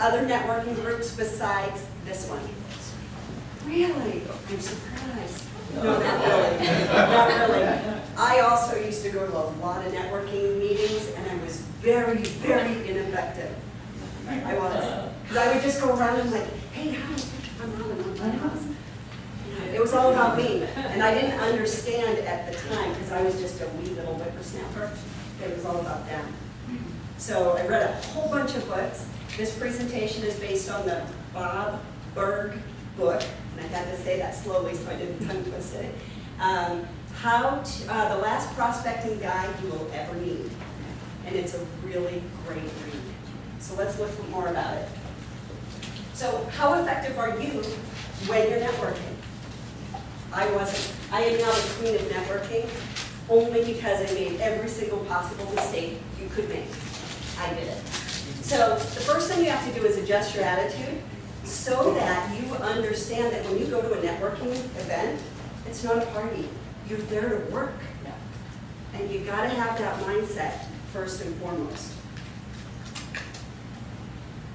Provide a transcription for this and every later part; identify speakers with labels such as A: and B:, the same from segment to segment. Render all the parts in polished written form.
A: other networking groups besides this one? Really? I'm surprised. No, not really. Not really. I also used to go to a lot of networking meetings, and I was very, very ineffective. I was. Because I would just go around and like, hey, hi, I'm Robin, I'm my house. It was all about me, and I didn't understand at the time because I was just a wee little whippersnapper. It was all about them. So I read a whole bunch of books. This presentation is based on the Bob Berg book, and I had to say that slowly so I didn't tongue twist it. The Last Prospecting Guide You Will Ever Need, and it's a really great read. So let's look more about it. So how effective are you when you're networking? I wasn't. I am now the queen of networking only because I made every single possible mistake you could make. I did it. So the first thing you have to do is adjust your attitude so that you understand that when you go to a networking event, it's not a party. You're there to work. And you got to have that mindset first and foremost.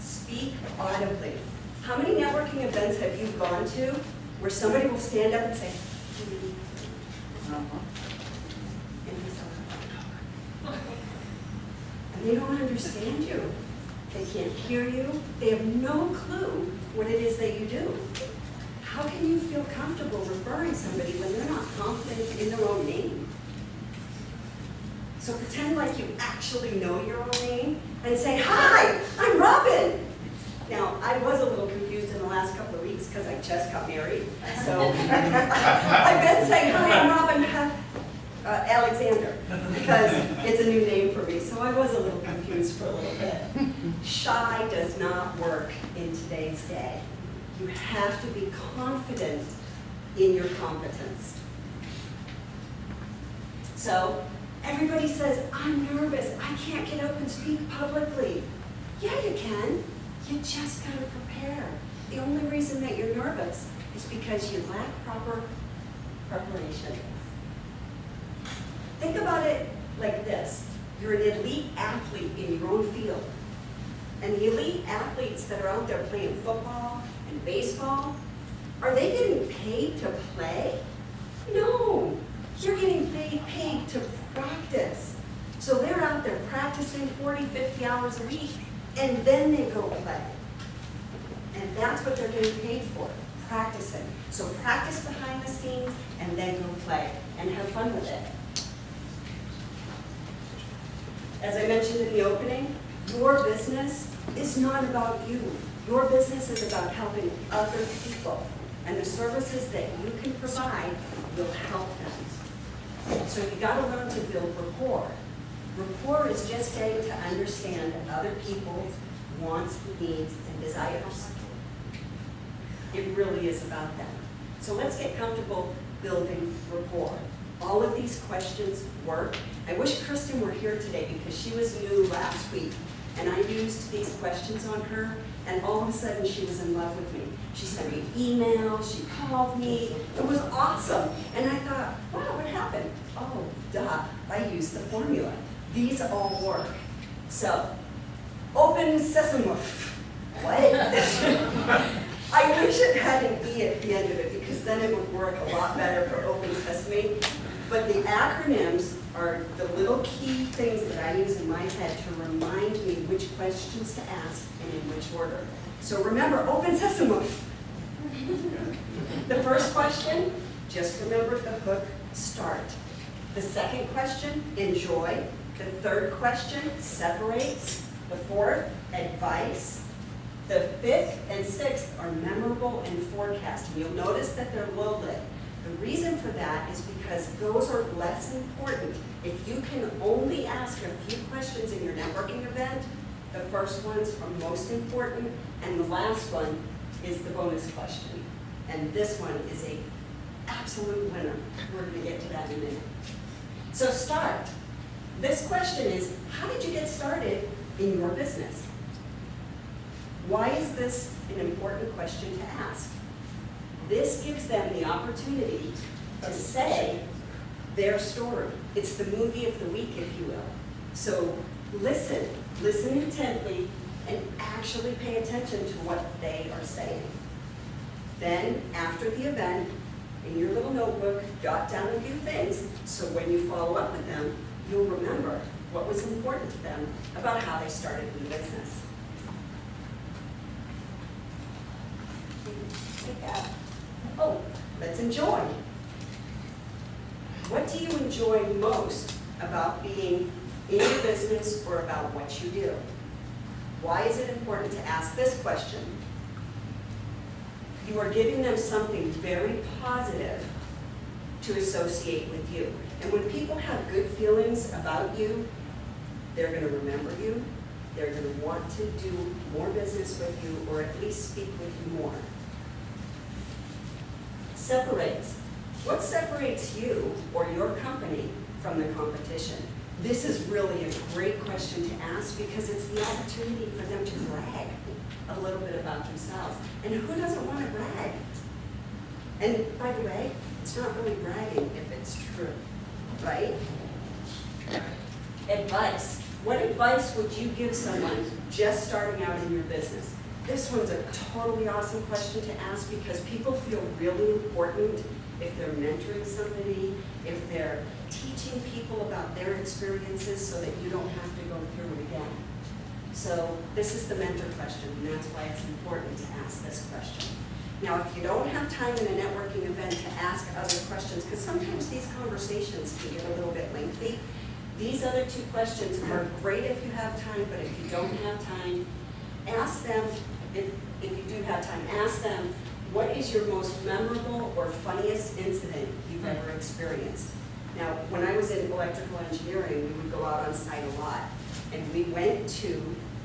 A: Speak audibly. How many networking events have you gone to where somebody will stand up and say, and they don't understand you. They can't hear you. They have no clue what it is that you do. How can you feel comfortable referring somebody when they're not confident in their own name? So pretend like you actually know your own name and say, hi, I'm Robin. Now, I was a little confused in the last couple of weeks because I just got married. So I've been saying, hi, I'm Robin Alexander, because it's a new name for me. So I was a little confused for a little bit. Shy does not work in today's day. You have to be confident in your competence. So everybody says, I'm nervous. I can't get up and speak publicly. Yeah, you can. You just got to prepare. The only reason that you're nervous is because you lack proper preparation. Think about it like this. You're an elite athlete in your own field. And the elite athletes that are out there playing football and baseball, are they getting paid to play? No. You're getting paid to practice. So they're out there practicing 40, 50 hours a week, and then they go play. And that's what they're getting paid for, practicing. So practice behind the scenes, and then go play, and have fun with it. As I mentioned in the opening, your business is not about you. Your business is about helping other people, and the services that you can provide will help them. So you got to learn to build rapport. Rapport is just getting to understand other people's wants, needs, and desires. It really is about them. So let's get comfortable building rapport. All of these questions work. I wish Kristen were here today because she was new last week, and I used these questions on her, and all of a sudden she was in love with me. She sent me emails, she called me. It was awesome. And I thought, wow, what happened? Oh, duh, I used the formula. These all work. So, open sesame. What? I wish it had an E at the end of it because then it would work a lot better for open sesame. But the acronyms are the little key things that I use in my head to remind me which questions to ask and in which order. So remember, open sesame. The first question, just remember the hook, start. The second question, enjoy. The third question, separates. The fourth, advice. The fifth and sixth are memorable and forecasting. You'll notice that they're low lit. The reason for that is because those are less important. If you can only ask a few questions in your networking event, the first ones are most important, and the last one is the bonus question. And this one is an absolute winner. We're going to get to that in a minute. So start. This question is, how did you get started in your business? Why is this an important question to ask? This gives them the opportunity to say their story. It's the movie of the week, if you will. So listen intently, and actually pay attention to what they are saying. Then, after the event, in your little notebook, jot down a few things, so when you follow up with them, you'll remember what was important to them about how they started the business. Oh, let's enjoy. What do you enjoy most about being in your business or about what you do? Why is it important to ask this question? You are giving them something very positive to associate with you. And when people have good feelings about you, they're going to remember you, they're going to want to do more business with you, or at least speak with you more. Separates. What separates you or your company from the competition? This is really a great question to ask because it's the opportunity for them to brag a little bit about themselves. And who doesn't want to brag? And by the way, it's not really bragging if it's true, right? Advice. What advice would you give someone just starting out in your business? This one's a totally awesome question to ask because people feel really important if they're mentoring somebody, if they're teaching people about their experiences so that you don't have to go through it again. So this is the mentor question, and that's why it's important to ask this question. Now, if you don't have time in a networking event to ask other questions, because sometimes these conversations can get a little bit lengthy, these other two questions are great if you have time, but if you don't have time, ask them, if you do have time, ask them, what is your most memorable or funniest incident you've ever experienced? Now, when I was in electrical engineering, we would go out on site a lot. And we went to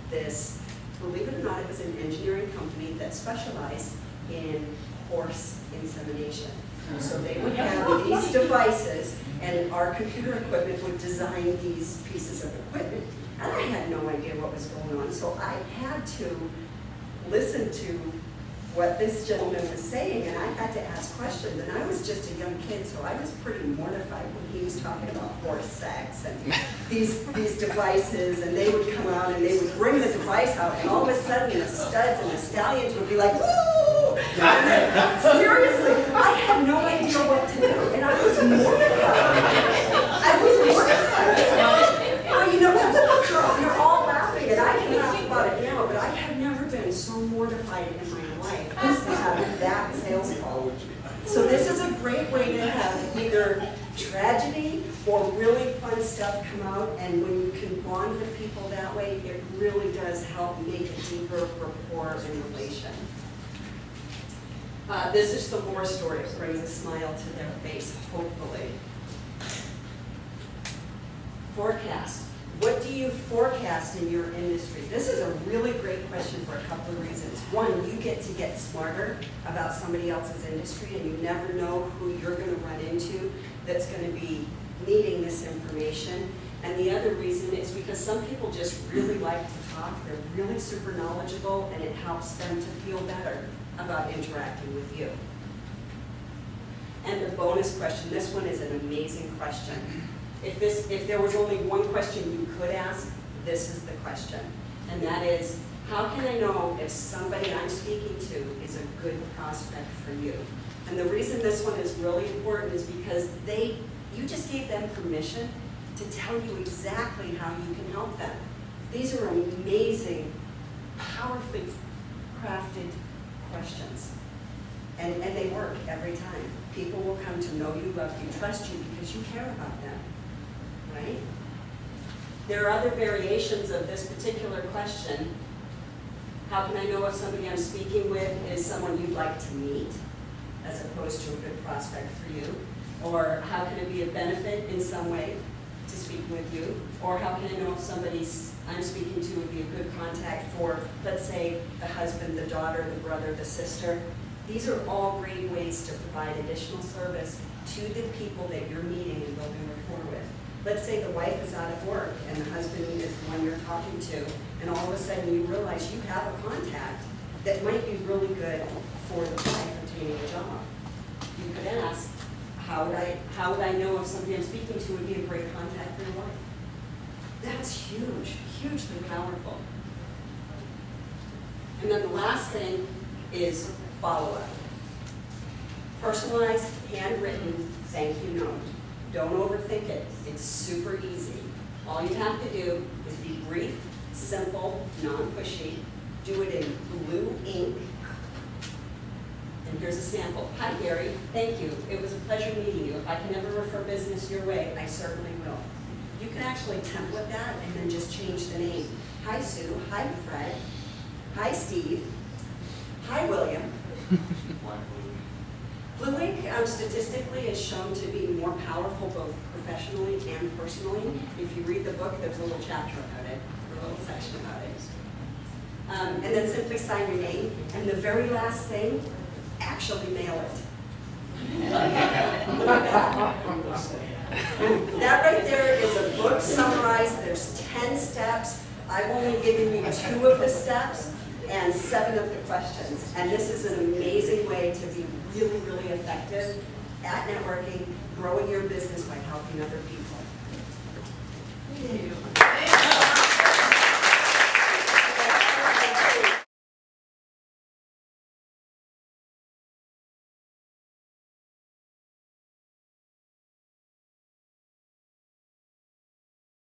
A: this, believe it or not, it was an engineering company that specialized in horse insemination. So they would have these devices, and our computer equipment would design these pieces of equipment. And I had no idea what was going on, so I had to listen to what this gentleman was saying, and I had to ask questions. And I was just a young kid, so I was pretty mortified when he was talking about horse sex and these devices, and they would come out and they would bring the device out, and all of a sudden the studs and the stallions would be like, woo! And then, seriously, I had no idea what to do, and I was mortified. I was mortified. Well, you know, you're all laughing, and I can laugh about it now, but I have never been so mortified in my life as to have that sales call. So this is a great way to have either tragedy or really fun stuff come out, and when you can bond with people that way, it really does help make a deeper rapport and relation. This is the war story. It brings a smile to their face, hopefully. Forecast. What do you forecast in your industry? This is a really great question for a couple of reasons. One, you get to get smarter about somebody else's industry, and you never know who you're going to run into that's going to be needing this information. And the other reason is because some people just really like to talk. They're really super knowledgeable, and it helps them to feel better about interacting with you. And the bonus question, this one is an amazing question. If there was only one question you could ask, this is the question. And that is, how can I know if somebody I'm speaking to is a good prospect for you? And the reason this one is really important is because you just gave them permission to tell you exactly how you can help them. These are amazing, powerfully crafted questions. And they work every time. People will come to know you, love you, trust you because you care about them. Right? There are other variations of this particular question. How can I know if somebody I'm speaking with is someone you'd like to meet, as opposed to a good prospect for you? Or how can it be a benefit in some way to speak with you? Or how can I know if somebody I'm speaking to would be a good contact for, let's say, the husband, the daughter, the brother, the sister? These are all great ways to provide additional service to the people that you're meeting and building rapport with. Let's say the wife is out of work and the husband is the one you're talking to, and all of a sudden you realize you have a contact that might be really good for the wife obtaining a job. You could ask, how would I know if somebody I'm speaking to would be a great contact for your wife? That's huge, hugely powerful. And then the last thing is follow-up. Personalized, handwritten thank you note. Don't overthink it. It's super easy. All you have to do is be brief, simple, non-pushy. Do it in blue ink. And here's a sample. Hi, Gary. Thank you. It was a pleasure meeting you. If I can ever refer business your way, I certainly will. You can actually template that and then just change the name. Hi, Sue. Hi, Fred. Hi, Steve. Hi, William. Blue ink statistically is shown to be more powerful both professionally and personally. If you read the book, there's a little chapter about it, or a little section about it. And then simply sign your name. And the very last thing, actually mail it. That right there is a book summarized. There's 10 steps. I've only given you 2 of the steps and 7 of the questions. And this is an amazing way to be really, really effective at networking, growing your business by helping other people.
B: Thank you.